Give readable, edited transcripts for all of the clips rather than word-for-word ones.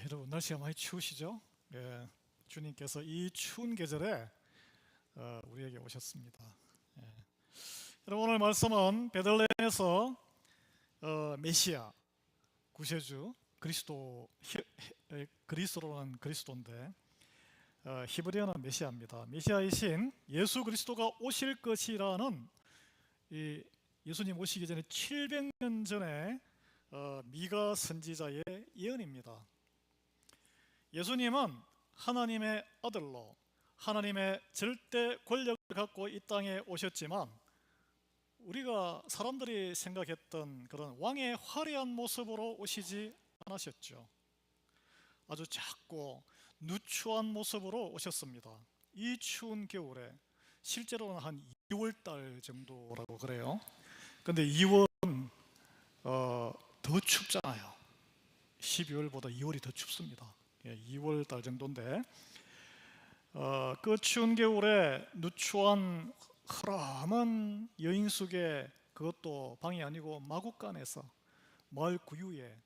여러분 날씨가 많이 추우시죠? 예, 주님께서 이 추운 계절에 우리에게 오셨습니다. 예. 여러분 오늘 말씀은 베들레헴에서 메시아, 구세주, 그리스도라는 그리스도인데 히브리어는 메시아입니다. 메시아이신 예수 그리스도가 오실 것이라는 이 예수님 오시기 전에 700년 전에 미가 선지자의 예언입니다. 예수님은 하나님의 아들로 하나님의 절대 권력을 갖고 이 땅에 오셨지만 우리가 사람들이 생각했던 그런 왕의 화려한 모습으로 오시지 않으셨죠. 아주 작고 누추한 모습으로 오셨습니다. 이 추운 겨울에 실제로는 한 2월달 정도라고 그래요. 근데 2월은 더 춥잖아요. 12월보다 2월이 더 춥습니다. 2월 달 정도인데 그 추운 겨울에 누추한 흐름한 여인숙에, 그것도 방이 아니고 마구간에서 마을 구유에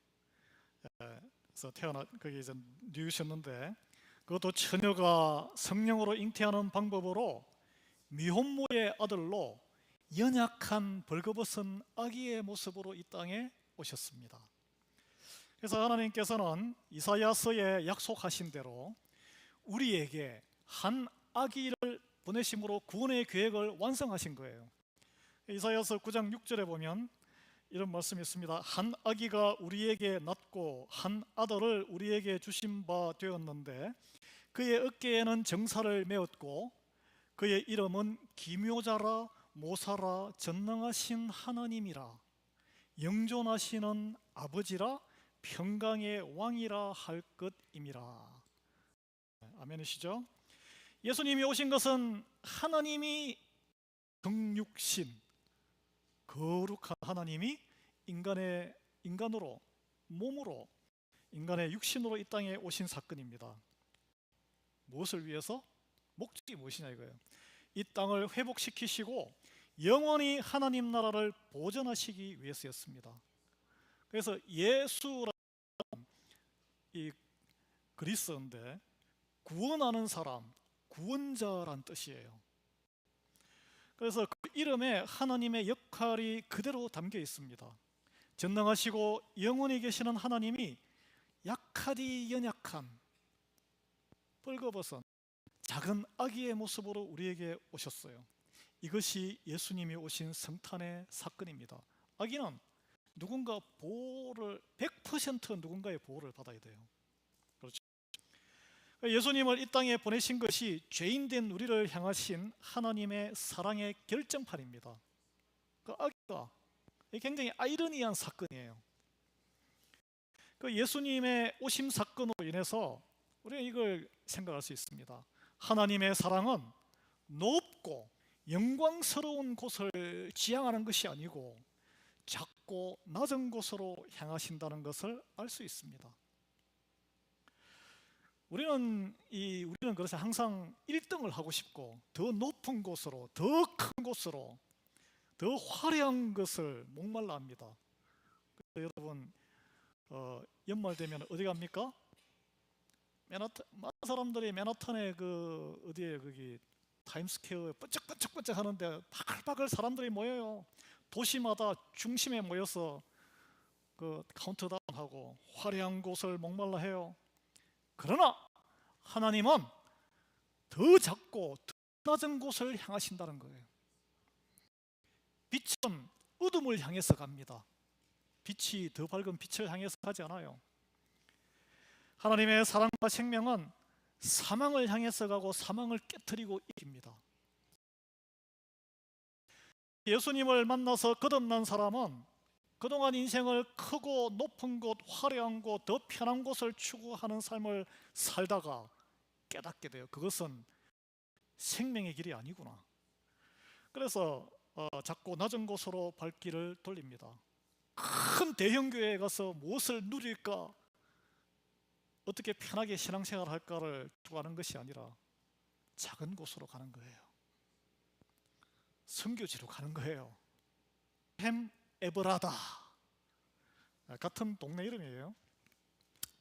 거기 이제 누우셨는데, 그것도 처녀가 성령으로 잉태하는 방법으로 미혼모의 아들로 연약한 벌거벗은 아기의 모습으로 이 땅에 오셨습니다. 그래서 하나님께서는 이사야서에 약속하신 대로 우리에게 한 아기를 보내심으로 구원의 계획을 완성하신 거예요. 이사야서 9장 6절에 보면 이런 말씀이 있습니다. 한 아기가 우리에게 낳고 한 아들을 우리에게 주신 바 되었는데 그의 어깨에는 정사를 메었고 그의 이름은 기묘자라 모사라 전능하신 하나님이라 영존하시는 아버지라 평강의 왕이라 할 것임이라. 아멘이시죠? 예수님이 오신 것은 하나님이 정육신, 거룩한 하나님이 인간으로, 몸으로, 인간의 육신으로 이 땅에 오신 사건입니다. 무엇을 위해서? 목적이 무엇이냐 이거예요. 이 땅을 회복시키시고 영원히 하나님 나라를 보존하시기 위해서였습니다. 그래서 예수라는 이 그리스어인데 구원하는 사람, 구원자란 뜻이에요. 그래서 그 이름에 하나님의 역할이 그대로 담겨 있습니다. 전능하시고 영원히 계시는 하나님이 약하디 연약한 뻘거벗은 작은 아기의 모습으로 우리에게 오셨어요. 이것이 예수님이 오신 성탄의 사건입니다. 아기는 누군가 보호를 100% 누군가의 보호를 받아야 돼요. 그렇죠? 예수님을 이 땅에 보내신 것이 죄인된 우리를 향하신 하나님의 사랑의 결정판입니다. 그 아기가 굉장히 아이러니한 사건이에요. 그 예수님의 오심 사건으로 인해서 우리가 이걸 생각할 수 있습니다. 하나님의 사랑은 높고 영광스러운 곳을 지향하는 것이 아니고 작고 낮은 곳으로 향하신다는 것을 알 수 있습니다. 우리는 그래서 항상 1등을 하고 싶고 더 높은 곳으로, 더 큰 곳으로, 더 화려한 것을 목말라 합니다. 여러분 연말 되면 어디 갑니까? 많은 사람들이 맨하탄에 거기 타임스퀘어에 번쩍번쩍 하는데 바글바글 사람들이 모여요. 도시마다 중심에 모여서 그 카운트다운하고 화려한 곳을 목말라 해요. 그러나 하나님은 더 작고 더 낮은 곳을 향하신다는 거예요. 빛은 어둠을 향해서 갑니다. 빛이 더 밝은 빛을 향해서 가지 않아요. 하나님의 사랑과 생명은 사망을 향해서 가고 사망을 깨트리고 이깁니다. 예수님을 만나서 거듭난 사람은 그동안 인생을 크고 높은 곳, 화려한 곳, 더 편한 곳을 추구하는 삶을 살다가 깨닫게 돼요. 그것은 생명의 길이 아니구나. 그래서 작고 낮은 곳으로 발길을 돌립니다. 큰 대형교회에 가서 무엇을 누릴까, 어떻게 편하게 신앙생활을 할까를 추구하는 것이 아니라 작은 곳으로 가는 거예요. 선교지로 가는 거예요. 에브라다 같은 동네 이름이에요.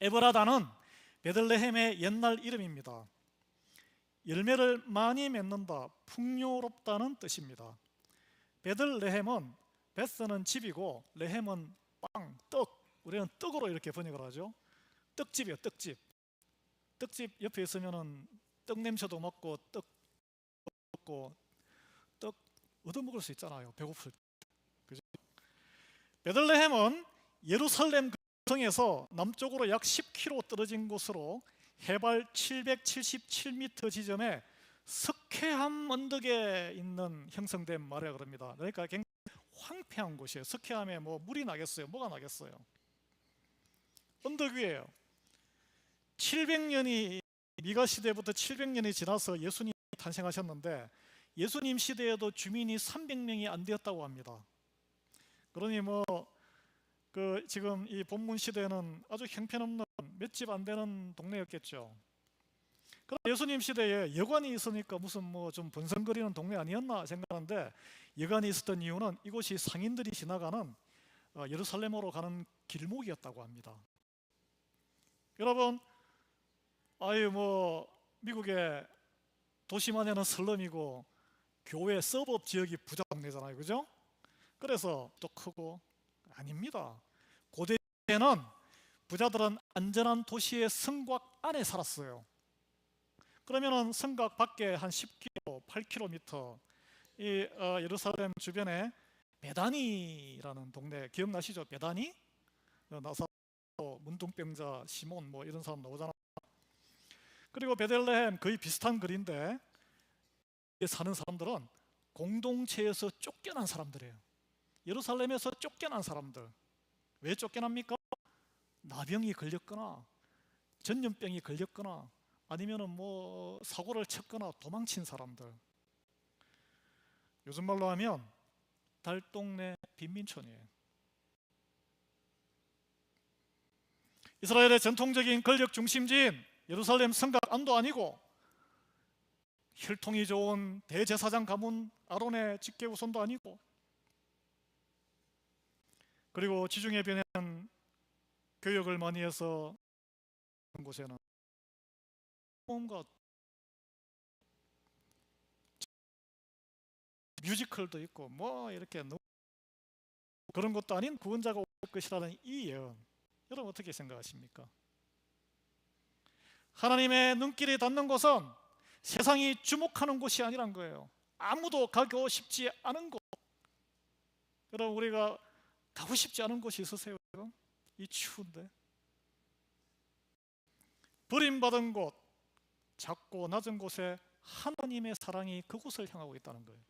에브라다는 베들레헴의 옛날 이름입니다. 열매를 많이 맺는다, 풍요롭다는 뜻입니다. 베들레헴은 베스는 집이고 레헴은 빵, 떡. 우리는 떡으로 이렇게 번역을 하죠. 떡집이요, 떡집. 떡집 옆에 있으면은 떡 냄새도 맡고 떡 먹고 떡 얻어먹을 수 있잖아요, 배고플 때. 그죠? 베들레헴은 예루살렘 성에서 남쪽으로 약 10km 떨어진 곳으로 해발 777m 지점에 석회암 언덕에 있는 형성된 마을이라고 그럽니다. 그러니까 굉장히 황폐한 곳이에요. 석회암에 뭐 물이 나겠어요? 뭐가 나겠어요? 언덕 위에요. 700년이 미가 시대부터 700년이 지나서 예수님이 탄생하셨는데 예수님 시대에도 주민이 300명이 안 되었다고 합니다. 그러니 뭐 지금 이 본문 시대는 아주 형편없는 몇 집 안 되는 동네였겠죠. 그럼 예수님 시대에 여관이 있으니까 무슨 뭐 좀 번성거리는 동네 아니었나 생각하는데, 여관이 있었던 이유는 이곳이 상인들이 지나가는 예루살렘으로 가는 길목이었다고 합니다. 여러분, 뭐 미국의 도시만에는 슬럼이고 교회 서버 지역이 부자 동네잖아요, 그죠? 그래서 또 크고 아닙니다. 고대에는 부자들은 안전한 도시의 성곽 안에 살았어요. 그러면은 성곽 밖에 한 10km, 8km 이 예루살렘 주변에 베다니라는 동네 기억나시죠? 베다니? 나사로 문둥병자 시몬 뭐 이런 사람 나오잖아. 그리고 베들레헴 거의 비슷한 거리인데 여기 사는 사람들은 공동체에서 쫓겨난 사람들이에요. 예루살렘에서 쫓겨난 사람들. 왜 쫓겨납니까? 나병이 걸렸거나 전염병이 걸렸거나 아니면은 뭐 사고를 쳤거나 도망친 사람들. 요즘 말로 하면 달동네 빈민촌이에요. 이스라엘의 전통적인 권력 중심지인 예루살렘 성곽 안도 아니고 혈통이 좋은 대제사장 가문 아론의 직계 후손도 아니고, 그리고 지중해 변에는 교역을 많이 해서 곳에는 뭔가 뮤지컬도 있고 뭐 이렇게 그런 것도 아닌 구원자가 올 것이라는 이 예언, 여러분 어떻게 생각하십니까? 하나님의 눈길이 닿는 곳은 세상이 주목하는 곳이 아니란 거예요. 아무도 가고 싶지 않은 곳. 여러분, 우리가 가고 싶지 않은 곳이 있으세요? 여러분? 이 추운데 버림받은 곳, 작고 낮은 곳에 하나님의 사랑이 그곳을 향하고 있다는 거예요.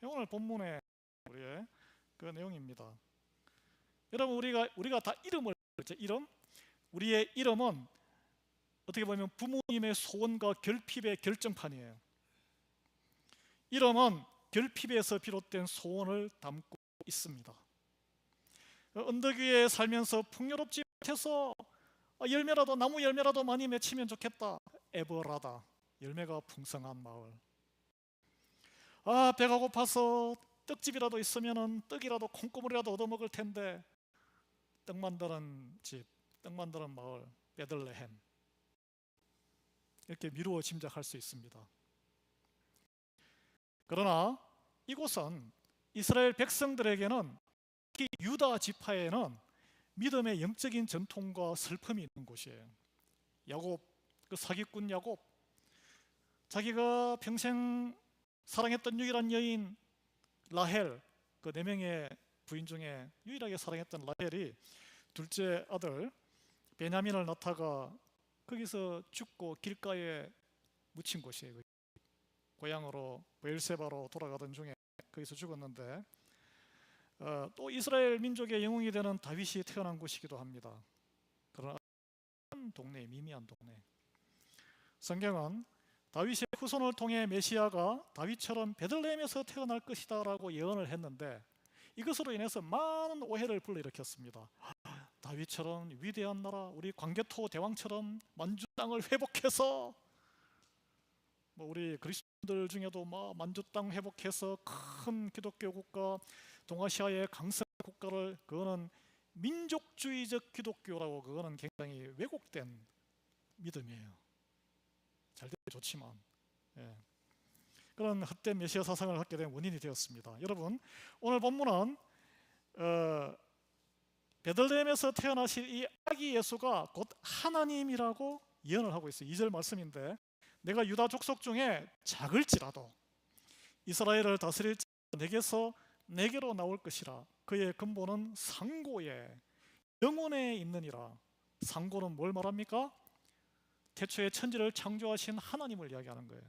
오늘 본문의 우리의 그 내용입니다. 여러분, 우리가 다 이름을 그렇죠? 이름? 우리의 이름은 어떻게 보면 부모님의 소원과 결핍의 결정판이에요. 이름은 결핍에서 비롯된 소원을 담고 있습니다. 언덕 위에 살면서 풍요롭지 못해서 열매라도, 나무 열매라도 많이 맺히면 좋겠다. 에버라다, 열매가 풍성한 마을. 배가 고파서 떡집이라도 있으면 떡이라도 콩고물이라도 얻어먹을 텐데, 떡 만드는 집, 떡 만드는 마을, 베들레헴. 이렇게 미루어 짐작할 수 있습니다. 그러나 이곳은 이스라엘 백성들에게는, 특히 유다 지파에는 믿음의 영적인 전통과 슬픔이 있는 곳이에요. 야곱, 그 사기꾼 야곱, 자기가 평생 사랑했던 유일한 여인 라헬, 그 4명의 부인 중에 유일하게 사랑했던 라헬이 둘째 아들 베냐민을 낳다가 거기서 죽고 길가에 묻힌 곳이에요. 고향으로 브엘세바로 돌아가던 중에 거기서 죽었는데, 또 이스라엘 민족의 영웅이 되는 다윗이 태어난 곳이기도 합니다. 그러나 동네, 미미한 동네. 성경은 다윗의 후손을 통해 메시아가 다윗처럼 베들레헴에서 태어날 것이다 라고 예언을 했는데, 이것으로 인해서 많은 오해를 불러일으켰습니다. 다윗처럼 위대한 나라, 우리 광개토 대왕처럼 만주 땅을 회복해서, 뭐 우리 그리스도인들 중에도 만주 땅 회복해서 큰 기독교 국가, 동아시아의 강성 국가를, 그거는 민족주의적 기독교라고, 그거는 굉장히 왜곡된 믿음이에요. 잘 되면 좋지만, 예. 그런 헛된 메시아 사상을 갖게 된 원인이 되었습니다. 여러분, 오늘 본문은 베들레헴에서 태어나신 이 아기 예수가 곧 하나님이라고 예언을 하고 있어요. 2절 말씀인데, 내가 유다 족속 중에 작을지라도 이스라엘을 다스릴 내게서 내게로 나올 것이라. 그의 근본은 상고에 영혼에 있느니라. 상고는 뭘 말합니까? 태초에 천지를 창조하신 하나님을 이야기하는 거예요.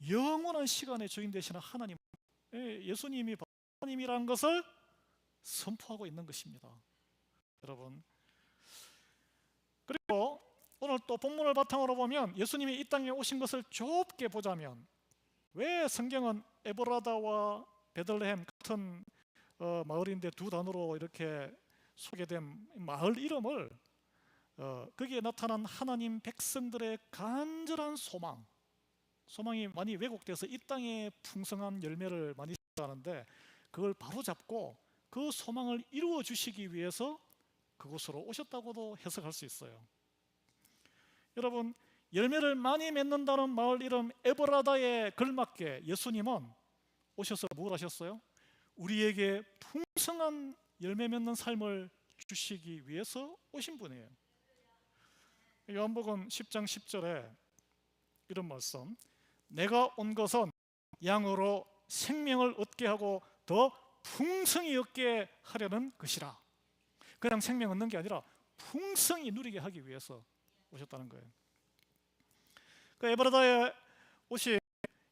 영원한 시간의 주인 되시는 하나님, 예수님이 하나님이라는 것을 선포하고 있는 것입니다. 여러분, 그리고 오늘 또 본문을 바탕으로 보면 예수님이 이 땅에 오신 것을 좁게 보자면, 왜 성경은 에브라다와 베들레헴 같은 마을인데 두 단어로 이렇게 소개된 마을 이름을 거기에 나타난 하나님 백성들의 간절한 소망이 많이 왜곡돼서 이 땅에 풍성한 열매를 많이 하는데, 그걸 바로잡고 그 소망을 이루어 주시기 위해서 그곳으로 오셨다고도 해석할 수 있어요. 여러분, 열매를 많이 맺는다는 마을 이름 에브라다에 걸맞게 예수님은 오셔서 뭘 하셨어요? 우리에게 풍성한 열매 맺는 삶을 주시기 위해서 오신 분이에요. 요한복음 10장 10절에 이런 말씀, 내가 온 것은 양으로 생명을 얻게 하고 더 풍성히 얻게 하려는 것이라. 그냥 생명 얻는 게 아니라 풍성히 누리게 하기 위해서 오셨다는 거예요. 그 에브라다에 오신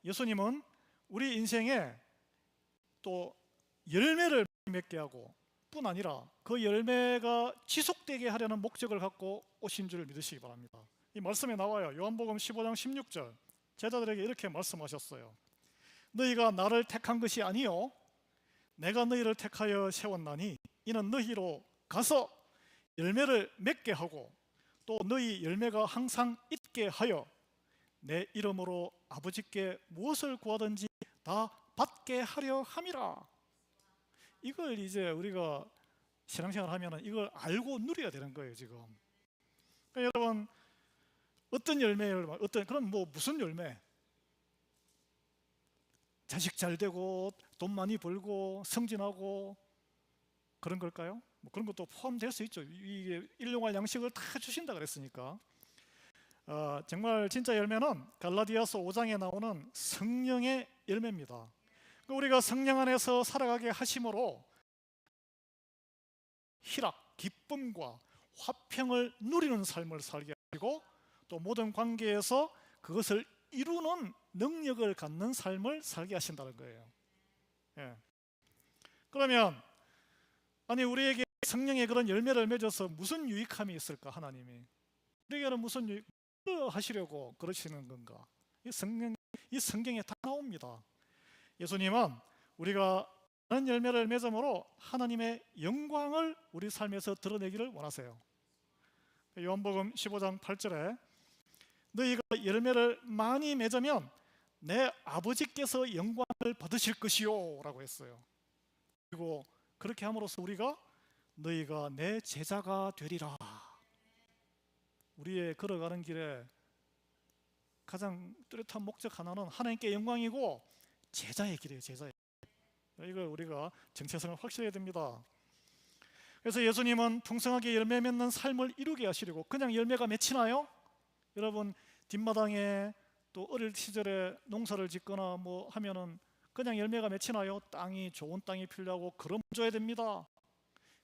예수님은 우리 인생에 또 열매를 맺게 하고 뿐 아니라 그 열매가 지속되게 하려는 목적을 갖고 오신 줄 믿으시기 바랍니다. 이 말씀에 나와요. 요한복음 15장 16절, 제자들에게 이렇게 말씀하셨어요. 너희가 나를 택한 것이 아니요 내가 너희를 택하여 세웠나니 이는 너희로 가서 열매를 맺게 하고 또 너희 열매가 항상 있게 하여 내 이름으로 아버지께 무엇을 구하든지 다 받게 하려 함이라. 이걸 이제 우리가 신앙생활 하면 이걸 알고 누려야 되는 거예요 지금. 그러니까 여러분, 어떤 열매를, 그럼 무슨 열매? 자식 잘 되고 돈 많이 벌고 승진하고 그런 걸까요? 그런 것도 포함될 수 있죠. 이게 일용할 양식을 다 주신다 그랬으니까. 정말 진짜 열매는 갈라디아서 5장에 나오는 성령의 열매입니다. 우리가 성령 안에서 살아가게 하심으로 희락, 기쁨과 화평을 누리는 삶을 살게 하시고 또 모든 관계에서 그것을 이루는 능력을 갖는 삶을 살게 하신다는 거예요. 예. 그러면 아니 우리에게 성령의 그런 열매를 맺어서 무슨 유익함이 있을까? 하나님이 우리에게는 무슨 유익 하시려고 그러시는 건가? 이 성경에 다 나옵니다. 예수님은 우리가 많은 열매를 맺음으로 하나님의 영광을 우리 삶에서 드러내기를 원하세요. 요한복음 15장 8절에 너희가 열매를 많이 맺으면 내 아버지께서 영광을 받으실 것이요 라고 했어요. 그리고 그렇게 함으로써 우리가 너희가 내 제자가 되리라. 우리의 걸어가는 길에 가장 뚜렷한 목적 하나는 하나님께 영광이고 제자의 길이에요. 제자의 길. 이걸 우리가 정체성을 확실해야 됩니다. 그래서 예수님은 풍성하게 열매 맺는 삶을 이루게 하시려고 그냥 열매가 맺히나요? 여러분, 뒷마당에 또 어릴 시절에 농사를 짓거나 하면은 그냥 열매가 맺히나요? 땅이 좋은 땅이 필요하고 그름을 줘야 됩니다.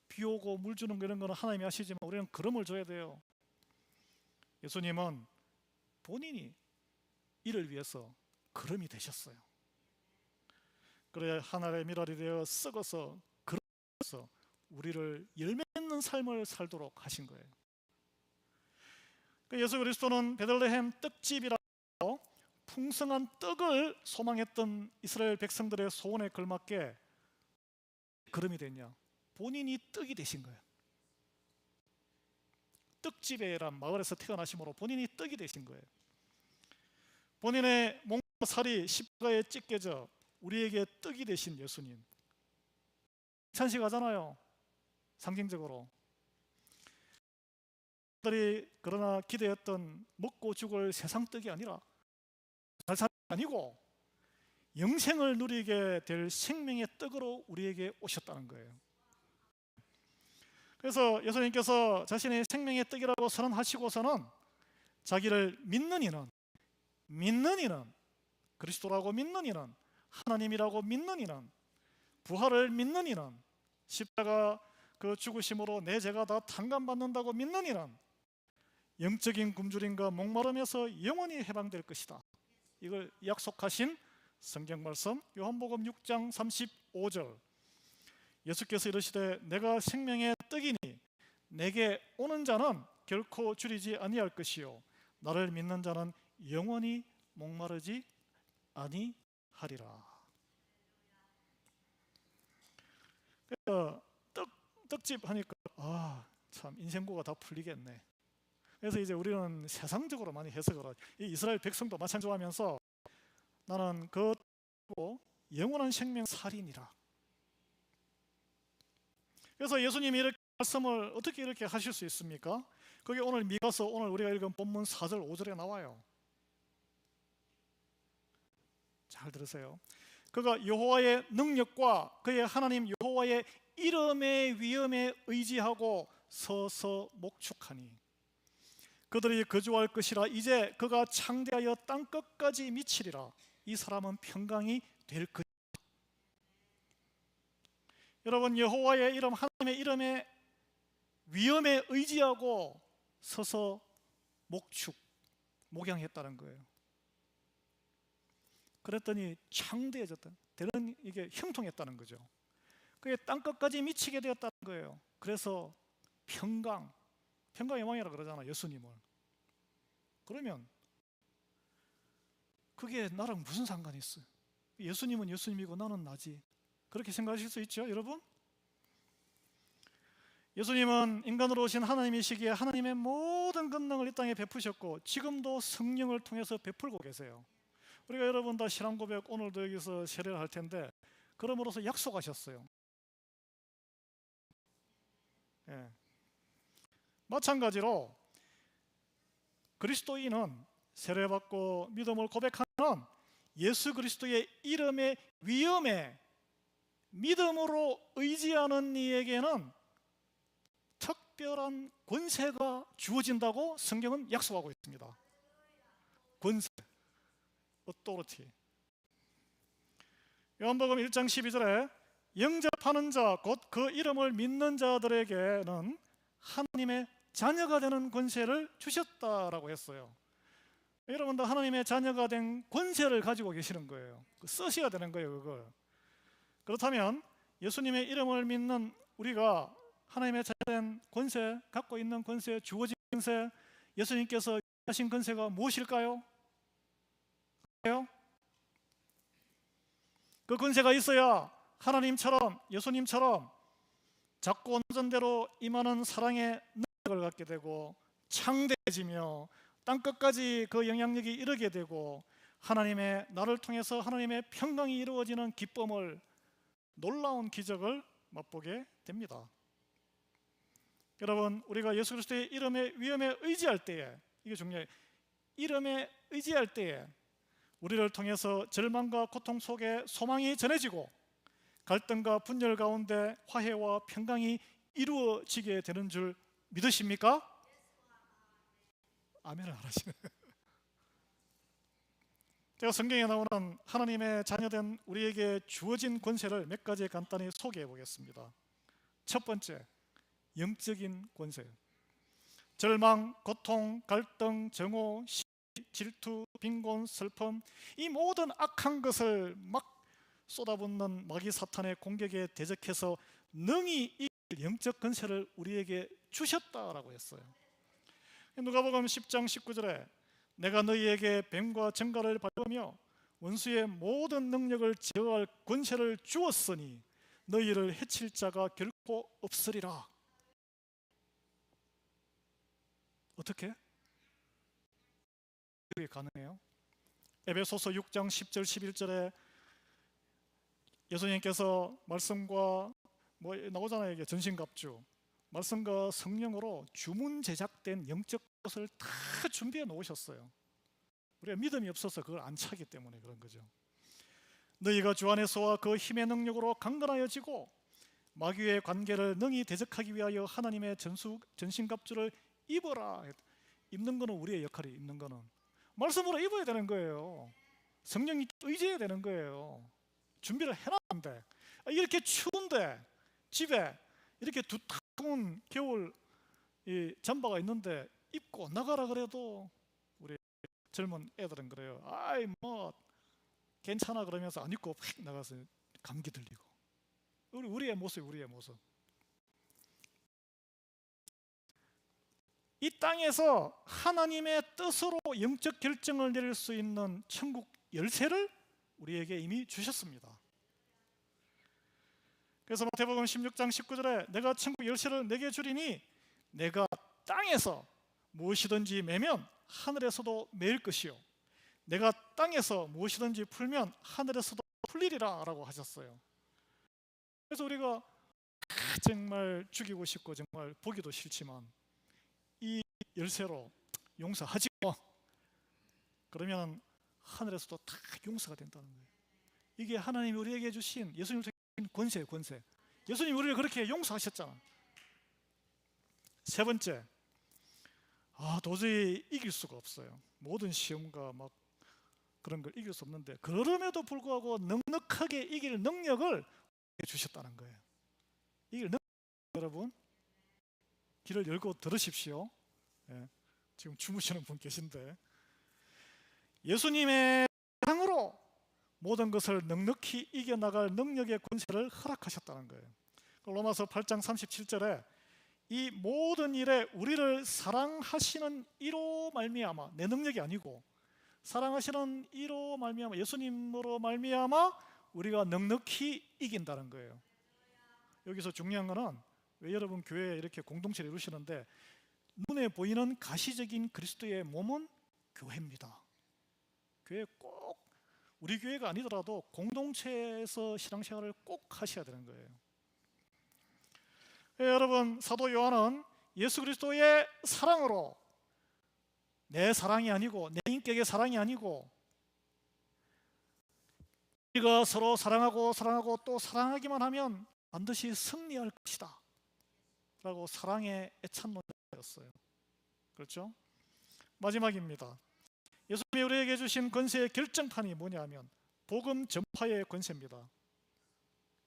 비 오고 물 주는 이런 거는 하나님이 하시지만 우리는 그름을 줘야 돼요. 예수님은 본인이 이를 위해서 그름이 되셨어요. 그래 하늘의 미랄이 되어 썩어서 그름에서 우리를 열매 맺는 삶을 살도록 하신 거예요. 예수 그리스도는 베들레헴 떡집이라고 풍성한 떡을 소망했던 이스라엘 백성들의 소원에 걸맞게 그름이 됐냐? 본인이 떡이 되신 거예요. 떡집에란 마을에서 태어나심으로 본인이 떡이 되신 거예요. 본인의 몸과 살이 십자가에 찢겨져 우리에게 떡이 되신 예수님 찬식하잖아요. 상징적으로 그들이 그러나 기대했던 먹고 죽을 세상 떡이 아니라 잘 사는 게 아니고 영생을 누리게 될 생명의 떡으로 우리에게 오셨다는 거예요. 그래서 예수님께서 자신의 생명의 떡이라고 선언하시고서는 자기를 믿는 이는 그리스도라고 믿는 이는 하나님이라고 믿는 이는 부활을 믿는 이는 십자가 그 죽으심으로 내 죄가 다 탕감받는다고 믿는 이는 영적인 굶주림과 목마름에서 영원히 해방될 것이다. 이걸 약속하신 성경 말씀 요한복음 6장 35절 예수께서 이르시되 내가 생명의 떡이니 내게 오는 자는 결코 줄이지 아니할 것이요 나를 믿는 자는 영원히 목마르지 아니하리라. 그래서 떡집 하니까 참 인생고가 다 풀리겠네. 그래서 이제 우리는 세상적으로 많이 해석을 하죠. 이 이스라엘 백성도 마찬가지로 하면서 나는 그 영원한 생명 살인이라. 그래서 예수님이 이렇게 말씀을 어떻게 이렇게 하실 수 있습니까? 그게 오늘 미가서 오늘 우리가 읽은 본문 4절 5절에 나와요. 잘 들으세요. 그가 여호와의 능력과 그의 하나님 여호와의 이름의 위엄에 의지하고 서서 목축하니 그들이 거주할 것이라. 이제 그가 창대하여 땅끝까지 미치리라. 이 사람은 평강이 될 것이다. 여러분, 여호와의 이름, 하나님의 이름에 위엄에 의지하고 서서 목양했다는 거예요. 그랬더니 창대해졌다. 대는 이게 형통했다는 거죠. 그게 땅끝까지 미치게 되었다는 거예요. 그래서 평강의 왕이라 그러잖아, 예수님을. 그러면 그게 나랑 무슨 상관이 있어요? 예수님은 예수님이고 나는 나지. 그렇게 생각하실 수 있죠, 여러분? 예수님은 인간으로 오신 하나님이시기에 하나님의 모든 권능을 이 땅에 베푸셨고 지금도 성령을 통해서 베풀고 계세요. 우리가 여러분 다 신앙 고백 오늘도 여기서 세례를 할 텐데 그럼으로써 약속하셨어요. 예. 마찬가지로 그리스도인은 세례받고 믿음을 고백하는 예수 그리스도의 이름의 위엄에 믿음으로 의지하는 이에게는 특별한 권세가 주어진다고 성경은 약속하고 있습니다. 권세, authority. 요한복음 1장 12절에 영접하는 자, 곧 그 이름을 믿는 자들에게는 하나님의 자녀가 되는 권세를 주셨다라고 했어요. 여러분 다 하나님의 자녀가 된 권세를 가지고 계시는 거예요. 쓰셔야 되는 거예요, 그걸. 그렇다면 예수님의 이름을 믿는 우리가 하나님의 자녀된 권세, 갖고 있는 권세, 주어진 권세, 예수님께서 하신 권세가 무엇일까요? 그 권세가 있어야 하나님처럼, 예수님처럼 작고 낮은 대로 임하는 사랑의 능력을 갖게 되고 창대해지며 땅끝까지 그 영향력이 이르게 되고 하나님의 나를 통해서 하나님의 평강이 이루어지는 기쁨을, 놀라운 기적을 맛보게 됩니다. 여러분, 우리가 예수 그리스도의 이름의 위엄에 의지할 때에, 이게 중요해요. 이름에 의지할 때에 우리를 통해서 절망과 고통 속에 소망이 전해지고 갈등과 분열 가운데 화해와 평강이 이루어지게 되는 줄 믿으십니까? 아멘을 안 하시네. 제가 성경에 나오는 하나님의 자녀된 우리에게 주어진 권세를 몇 가지 간단히 소개해 보겠습니다. 첫 번째, 영적인 권세. 절망, 고통, 갈등, 정오, 시기, 질투, 빈곤, 슬픔, 이 모든 악한 것을 막 쏟아붓는 마귀 사탄의 공격에 대적해서 능히 이길 영적 권세를 우리에게 주셨다라고 했어요. 누가복음 10장 19절에 내가 너희에게 뱀과 정갈을 밟으며 원수의 모든 능력을 제어할 권세를 주었으니 너희를 해칠 자가 결코 없으리라. 어떻게? 그게 가능해요? 에베소서 6장 10절 11절에 예수님께서 말씀과 나오잖아요. 이게 전신갑주, 말씀과 성령으로 주문 제작된 영적 것을 다 준비해 놓으셨어요. 우리가 믿음이 없어서 그걸 안 차기 때문에 그런 거죠. 너희가 주 안에서와 그 힘의 능력으로 강건하여지고 마귀의 관계를 능히 대적하기 위하여 하나님의 전신갑주를 입어라. 입는 거는 우리의 역할이, 입는 거는 말씀으로 입어야 되는 거예요. 성령이 의지해야 되는 거예요. 준비를 해놨는데, 이렇게 추운데 집에 이렇게 두꺼운 겨울 이 잠바가 있는데 입고 나가라 그래도 우리 젊은 애들은 그래요. 아이 뭐 괜찮아 그러면서 안 입고 휙 나가서 감기 들리고. 우리의 모습, 우리의 모습. 이 땅에서 하나님의 뜻으로 영적 결정을 내릴 수 있는 천국 열쇠를 우리에게 이미 주셨습니다. 그래서 마태복음 16장 19절에 내가 천국 열쇠를 내게 주리니 내가 땅에서 무엇이든지 매면 하늘에서도 매일 것이요 내가 땅에서 무엇이든지 풀면 하늘에서도 풀리리라 라고 하셨어요. 그래서 우리가 정말 죽이고 싶고 정말 보기도 싫지만 이 열쇠로 용서하지 뭐 그러면 하늘에서도 다 용서가 된다는 거예요. 이게 하나님이 우리에게 주신, 예수님을 주신 권세예요, 권세. 예수님이 우리를 그렇게 용서하셨잖아. 세 번째, 도저히 이길 수가 없어요. 모든 시험과 막 그런 걸 이길 수 없는데 그럼에도 불구하고 넉넉하게 이길 능력을 주셨다는 거예요. 이길 능력, 여러분 귀를 열고 들으십시오. 예, 지금 주무시는 분 계신데 예수님의 사랑으로 모든 것을 넉넉히 이겨나갈 능력의 권세를 허락하셨다는 거예요. 로마서 8장 37절에 이 모든 일에 우리를 사랑하시는 이로 말미암아, 내 능력이 아니고 사랑하시는 이로 말미암아, 예수님으로 말미암아 우리가 넉넉히 이긴다는 거예요. 여기서 중요한 거는 왜 여러분 교회에 이렇게 공동체를 이루시는데 눈에 보이는 가시적인 그리스도의 몸은 교회입니다. 교회 꼭, 우리 교회가 아니더라도 공동체에서 신앙생활을 꼭 하셔야 되는 거예요. 여러분, 사도 요한은 예수 그리스도의 사랑으로, 내 사랑이 아니고 내 인격의 사랑이 아니고 우리가 서로 사랑하고 또 사랑하기만 하면 반드시 승리할 것이다 라고 사랑의 애찬론자였어요. 그렇죠? 마지막입니다. 예수님이 우리에게 주신 권세의 결정판이 뭐냐면 복음 전파의 권세입니다.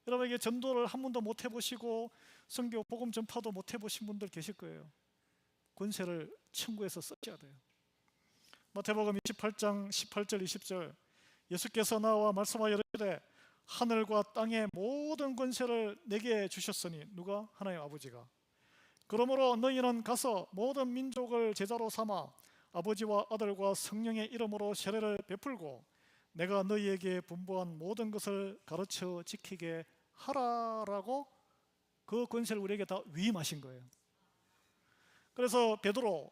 여러분에게 전도를 한 번도 못 해보시고 선교 복음 전파도 못 해보신 분들 계실 거예요. 권세를 천국에서 쓰셔야 돼요. 마태복음 28장 18절 20절 예수께서 나와 말씀하여 이르시되 하늘과 땅의 모든 권세를 내게 주셨으니, 누가? 하나님 아버지가. 그러므로 너희는 가서 모든 민족을 제자로 삼아 아버지와 아들과 성령의 이름으로 세례를 베풀고 내가 너희에게 분부한 모든 것을 가르쳐 지키게 하라라고 그 권세를 우리에게 다 위임하신 거예요. 그래서 베드로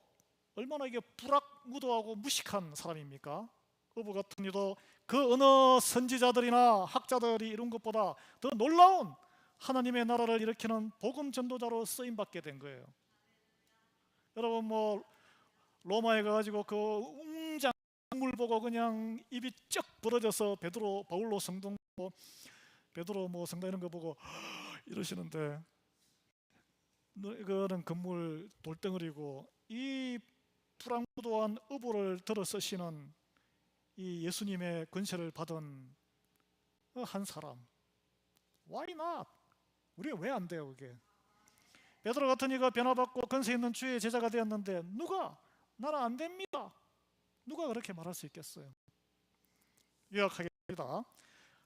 얼마나 이게 불악무도하고 무식한 사람입니까? 어부 같은 이도 그 어느 선지자들이나 학자들이 이룬 것보다 더 놀라운 하나님의 나라를 일으키는 복음 전도자로 쓰임 받게 된 거예요. 여러분 뭐 로마에 가가지고 그 웅장 물 보고 그냥 입이 쩍 벌어져서 베드로 바울로 성동 베드로 뭐 성당 이런 거 보고 이러시는데 그거는 건물 돌덩어리고 이 불황무도한 어부를 들어 쓰시는 이 예수님의 권세를 받은 한 사람, why not? 우리가 왜 안 돼요 그게? 베드로 같은 이가 변화받고 권세 있는 주의 제자가 되었는데 누가 나는 안 됩니다, 누가 그렇게 말할 수 있겠어요? 요약하겠습니다.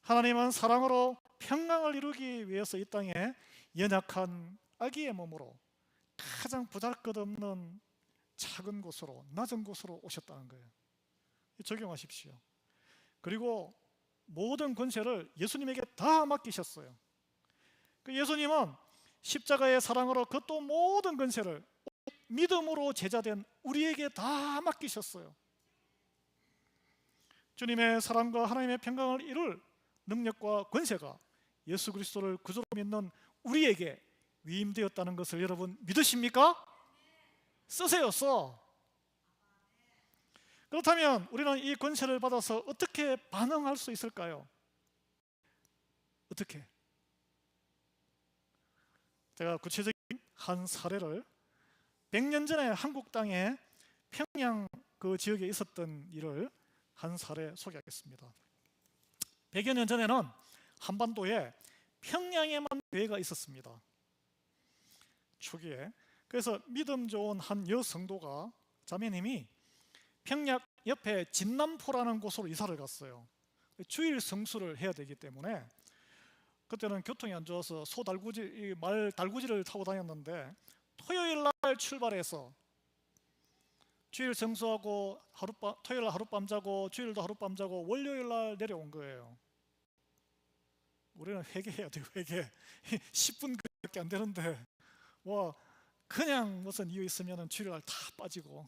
하나님은 사랑으로 평강을 이루기 위해서 이 땅에 연약한 아기의 몸으로 가장 보잘것없는 작은 곳으로, 낮은 곳으로 오셨다는 거예요. 적용하십시오. 그리고 모든 권세를 예수님에게 다 맡기셨어요. 그 예수님은 십자가의 사랑으로 그 또 모든 권세를 믿음으로 제자된 우리에게 다 맡기셨어요. 주님의 사랑과 하나님의 평강을 이룰 능력과 권세가 예수 그리스도를 구주로 믿는 우리에게 위임되었다는 것을 여러분 믿으십니까? 쓰세요, 써. 그렇다면 우리는 이 권세를 받아서 어떻게 반응할 수 있을까요? 어떻게? 제가 구체적인 한 사례를 100년 전에 한국 땅에 평양 그 지역에 있었던 일을 한 사례 소개하겠습니다. 100여 년 전에는 한반도에 평양에만 교회가 있었습니다. 초기에. 그래서 믿음 좋은 한 여성도가, 자매님이 평양 옆에 진남포라는 곳으로 이사를 갔어요. 주일 성수를 해야 되기 때문에 그때는 교통이 안 좋아서 말 달구지를 타고 다녔는데 토요일 날 출발해서 주일 성수하고 토요일 날 하룻밤 자고 주일도 하룻밤 자고 월요일 날 내려온 거예요. 우리는 회개해야 돼요. 회개. 10분밖에 안 되는데 뭐 그냥 무슨 이유 있으면 주일 날 다 빠지고.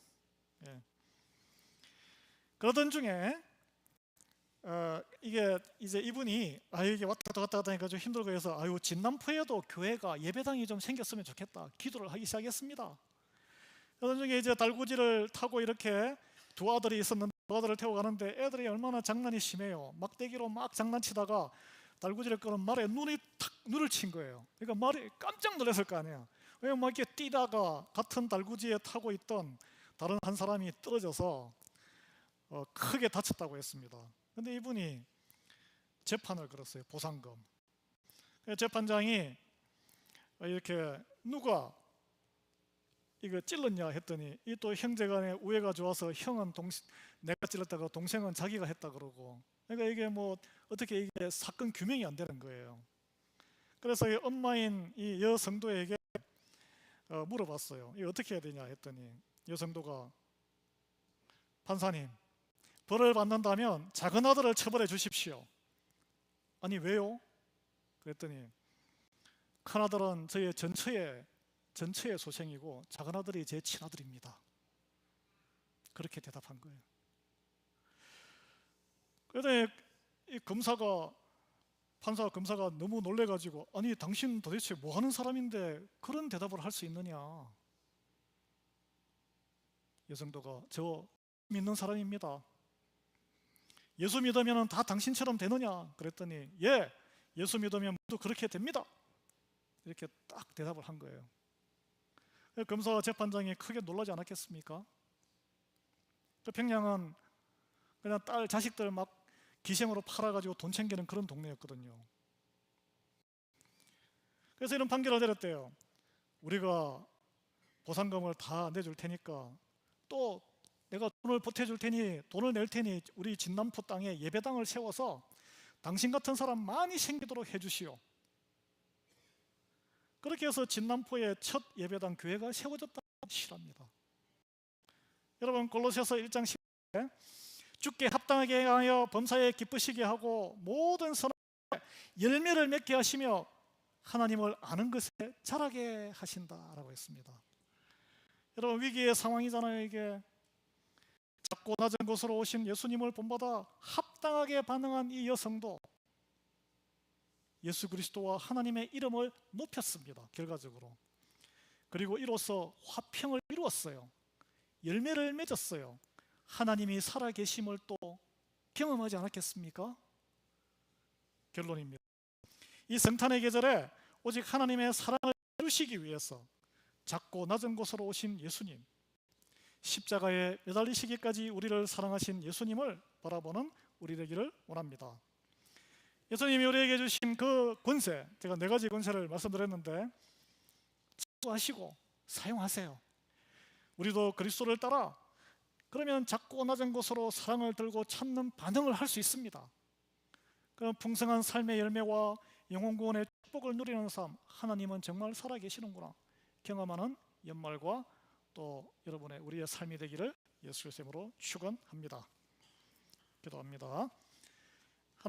예. 그러던 중에 이게 이제 이분이 이게 왔다 갔다 하니까 좀 힘들고 해서 진남포에도 교회가 예배당이 좀 생겼으면 좋겠다 기도를 하기 시작했습니다. 그러던 중에 이제 달구지를 타고 이렇게 두 아들이 있었는데 두 아들을 태워 가는데 애들이 얼마나 장난이 심해요. 막대기로 막 장난치다가 달구지를 끄는 말에 눈을 친 거예요. 그러니까 말이 깜짝 놀랐을 거 아니에요. 왜냐면 막 이렇게 뛰다가 같은 달구지에 타고 있던 다른 한 사람이 떨어져서 크게 다쳤다고 했습니다. 근데 이분이 재판을 걸었어요. 보상금. 재판장이 이렇게 누가 이거 찔렀냐 했더니 이 또 형제간에 우애가 좋아서 형은 내가 찔렀다가 동생은 자기가 했다 그러고. 그러니까 이게 뭐 어떻게 이게 사건 규명이 안 되는 거예요. 그래서 이 엄마인 이 여성도에게 물어봤어요. 이거 어떻게 해야 되냐 했더니 여성도가 판사님, 벌을 받는다면 작은 아들을 처벌해 주십시오. 아니 왜요? 그랬더니 큰 아들은 저의 전처의 소생이고 작은 아들이 제 친아들입니다. 그렇게 대답한 거예요. 그런데 이 판사와 검사가 너무 놀래가지고 아니 당신 도대체 뭐 하는 사람인데 그런 대답을 할 수 있느냐. 여성도가 저 믿는 사람입니다. 예수 믿으면 다 당신처럼 되느냐 그랬더니 예, 예수 믿으면 모두 그렇게 됩니다. 이렇게 딱 대답을 한 거예요. 검사와 재판장이 크게 놀라지 않았겠습니까? 평양은 그냥 딸 자식들 막 기생으로 팔아가지고 돈 챙기는 그런 동네였거든요. 그래서 이런 판결을 내렸대요. 우리가 보상금을 다 내줄 테니까 또 내가 돈을 보태줄 테니 돈을 낼 테니 우리 진남포 땅에 예배당을 세워서 당신 같은 사람 많이 생기도록 해주시오. 그렇게 해서 진남포의 첫 예배당 교회가 세워졌다고 실합니다. 여러분 골로새서 1장 10절에 주께 합당하게 하여 범사에 기쁘시게 하고 모든 선한 열매를 맺게 하시며 하나님을 아는 것에 자라게 하신다라고 했습니다. 여러분 위기의 상황이잖아요. 이게 작고 낮은 곳으로 오신 예수님을 본받아 합당하게 반응한 이 여성도 예수 그리스도와 하나님의 이름을 높였습니다. 결과적으로. 그리고 이로써 화평을 이루었어요. 열매를 맺었어요. 하나님이 살아계심을 또 경험하지 않았겠습니까? 결론입니다. 이 성탄의 계절에 오직 하나님의 사랑을 이루시기 위해서 작고 낮은 곳으로 오신 예수님, 십자가에 매달리시기까지 우리를 사랑하신 예수님을 바라보는 우리 되기를 원합니다. 예수님이 우리에게 주신 그 권세, 제가 4가지 권세를 말씀드렸는데 하시고 사용하세요. 우리도 그리스도를 따라 그러면 작고 낮은 곳으로 사랑을 들고 찾는 반응을 할 수 있습니다. 그 풍성한 삶의 열매와 영혼 구원의 축복을 누리는 삶, 하나님은 정말 살아계시는구나 경험하는 연말과 또 여러분의 우리의 삶이 되기를 예수 그리스도로 축원합니다. 기도합니다.